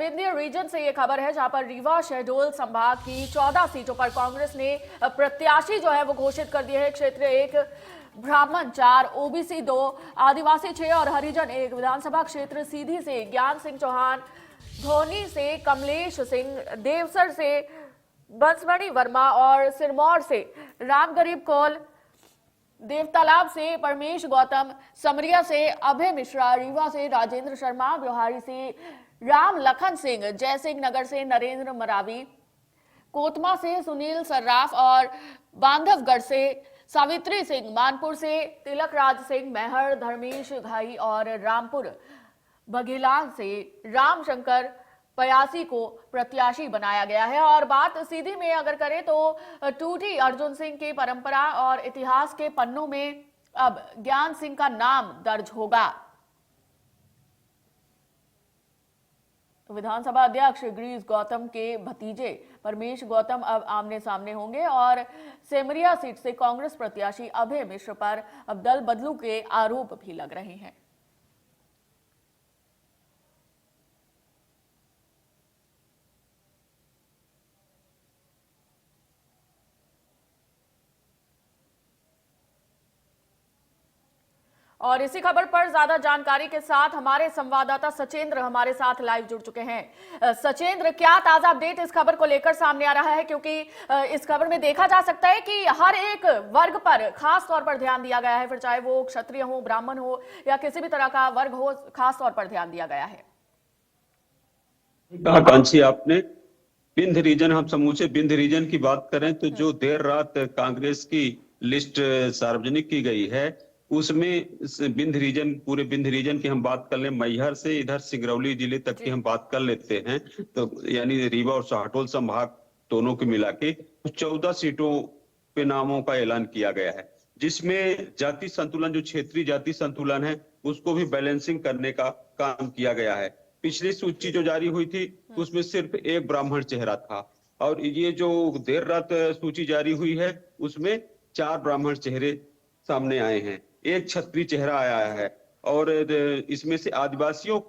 Vindhya reason से ये खबर है, जहां पर रीवा शहडोल संभाग की 14 सीटों पर कांग्रेस ने प्रत्याशी जो है वो घोषित कर दिए हैं। क्षेत्र 1 ब्राह्मण 4, ओबीसी 2, आदिवासी 6 और हरिजन 1। विधानसभा क्षेत्र सीधी से ज्ञान सिंह चौहान, धोनी से कमलेश सिंह, देवसर से बंसमणि वर्मा और सिरमौर से राम गरीब कौल, देवतालाब से परमेश गौतम, समरिया से अभय मिश्रा, रीवा से राजेंद्र शर्मा, ब्योहारी से राम लखन सिंह, जयसिंह नगर से नरेंद्र मरावी, कोतमा से सुनील सर्राफ और बांधवगढ़ से सावित्री सिंह, मानपुर से तिलक राज सिंह, मैहर धर्मेश घाई और रामपुर बघेला से रामशंकर पयासी को प्रत्याशी बनाया गया है। और बात सीधी में अगर करें तो टूटी अर्जुन सिंह की परंपरा और इतिहास के पन्नों में अब ज्ञान सिंह का नाम दर्ज होगा। तो विधानसभा अध्यक्ष गिरीश गौतम के भतीजे परमेश गौतम अब आमने सामने होंगे और सेमरिया सीट से कांग्रेस प्रत्याशी अभय मिश्र पर अब दल बदलू के आरोप भी लग रहे हैं। और इसी खबर पर ज्यादा जानकारी के साथ हमारे संवाददाता सचेंद्र हमारे साथ लाइव जुड़ चुके हैं। सचेंद्र, क्या ताजा अपडेट इस खबर को लेकर सामने आ रहा है, क्योंकि इस खबर में देखा जा सकता है कि हर एक वर्ग पर खास तौर पर ध्यान दिया गया है, फिर चाहे वो क्षत्रिय हो, ब्राह्मण हो या किसी भी तरह का वर्ग हो, खास तौर पर ध्यान दिया गया है। कांची, आपने विंध रीजन, हम समूचे विंध रीजन की बात करें तो जो देर रात कांग्रेस की लिस्ट सार्वजनिक की गई है उसमें विंध रीजन, पूरे विंध रीजन की हम बात कर लें, मैहर से इधर सिंगरौली जिले तक की हम बात कर लेते हैं, तो यानी रीवा और शहडोल संभाग दोनों को मिला के 14 सीटों पे नामों का ऐलान किया गया है, जिसमें जाति संतुलन, जो क्षेत्रीय जाति संतुलन है उसको भी बैलेंसिंग करने का काम किया गया है। पिछली सूची जो जारी हुई थी उसमें सिर्फ एक ब्राह्मण चेहरा था और ये जो देर रात सूची जारी हुई है उसमें 4 ब्राह्मण चेहरे सामने आए हैं, एक क्षत्रिय चेहरा आया है और इसमें से आदिवासियों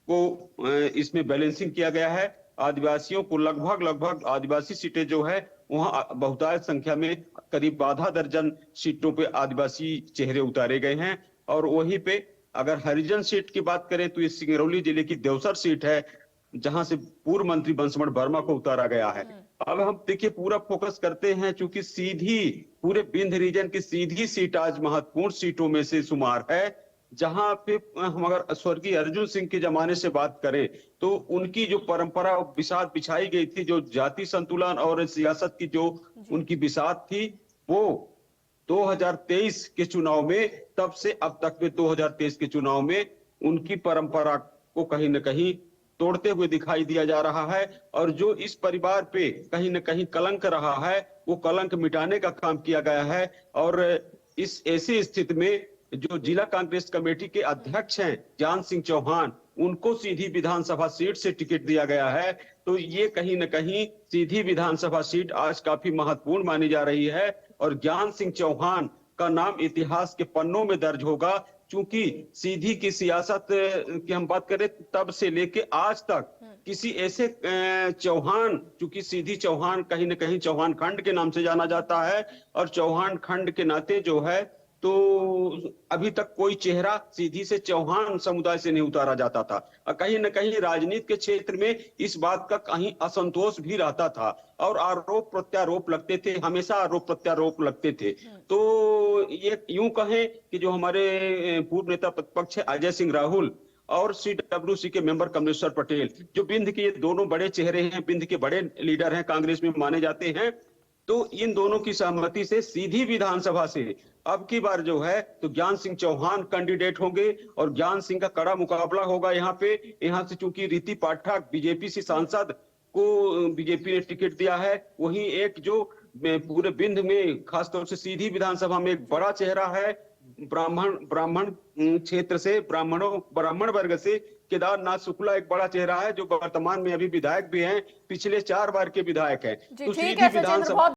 को इसमें बैलेंसिंग किया गया है। आदिवासियों को लगभग आदिवासी सीटें जो है वहां बहुतायत संख्या में करीब आधा दर्जन सीटों पे आदिवासी चेहरे उतारे गए हैं। और वहीं पे अगर हरिजन सीट की बात करें तो ये सिंगरौली जिले की देवसर सीट है जहां से पूर्व मंत्री बंसमणि वर्मा को उतारा गया है। अब हम देखिए पूरा फोकस करते हैं, चूंकि सीधी पूरे विंध्य रीजन की सीधी सीट आज महत्वपूर्ण सीटों में से शुमार है, जहां पे हम अगर स्वर्गीय अर्जुन सिंह के जमाने से बात करें तो उनकी जो परंपरा बिसात बिछाई गई थी, जो जाति संतुलन और सियासत की जो उनकी बिसात थी, वो 2023 के चुनाव में, तब से अब तक में 2023 के चुनाव में उनकी परंपरा को कहीं न कहीं तोड़ते हुए दिखाई दिया जा रहा है। और जो इस परिवार पे कहीं न कहीं कलंक रहा है वो कलंक मिटाने का काम किया गया है। और इस ऐसी स्थिति में जो जिला कांग्रेस कमेटी के अध्यक्ष हैं ज्ञान सिंह चौहान, उनको सीधी विधानसभा सीट से टिकट दिया गया है। तो ये कहीं न कहीं सीधी विधानसभा सीट आज काफी महत्वपूर्ण मानी जा रही है और ज्ञान सिंह चौहान का नाम इतिहास के पन्नों में दर्ज होगा, क्योंकि सीधी की सियासत की हम बात करें तब से लेके आज तक किसी ऐसे चौहान, चूंकि सीधी चौहान कहीं न कहीं चौहान खंड के नाम से जाना जाता है और चौहान खंड के नाते जो है तो अभी तक कोई चेहरा सीधी से चौहान समुदाय से नहीं उतारा जाता था। और कहीं न कहीं राजनीति के क्षेत्र में इस बात का कहीं असंतोष भी रहता था और आरोप प्रत्यारोप लगते थे, हमेशा आरोप प्रत्यारोप लगते थे। तो ये यूं कहें कि जो हमारे पूर्व नेता प्रतिपक्ष है अजय सिंह राहुल और CWC के मेंबर कमलेश्वर पटेल, जो विंध्य के ये दोनों बड़े चेहरे हैं, विंध्य के बड़े लीडर हैं, कांग्रेस में माने जाते हैं, तो इन दोनों की सहमति से सीधी विधानसभा से अब की बार जो है तो ज्ञान सिंह चौहान कैंडिडेट होंगे और ज्ञान सिंह का कड़ा मुकाबला होगा यहाँ पे। यहाँ से चूंकि रीति पाठक बीजेपी से सांसद को बीजेपी ने टिकट दिया है, वहीं एक जो पूरे विंध्य में खासतौर से सीधी विधानसभा में एक बड़ा चेहरा है ब्राह्मण क्षेत्र से, ब्राह्मण वर्ग से केदारनाथ शुक्ला एक बड़ा चेहरा है जो वर्तमान में अभी विधायक भी हैं, पिछले 4 बार के विधायक हैं। तो सीधी विधानसभा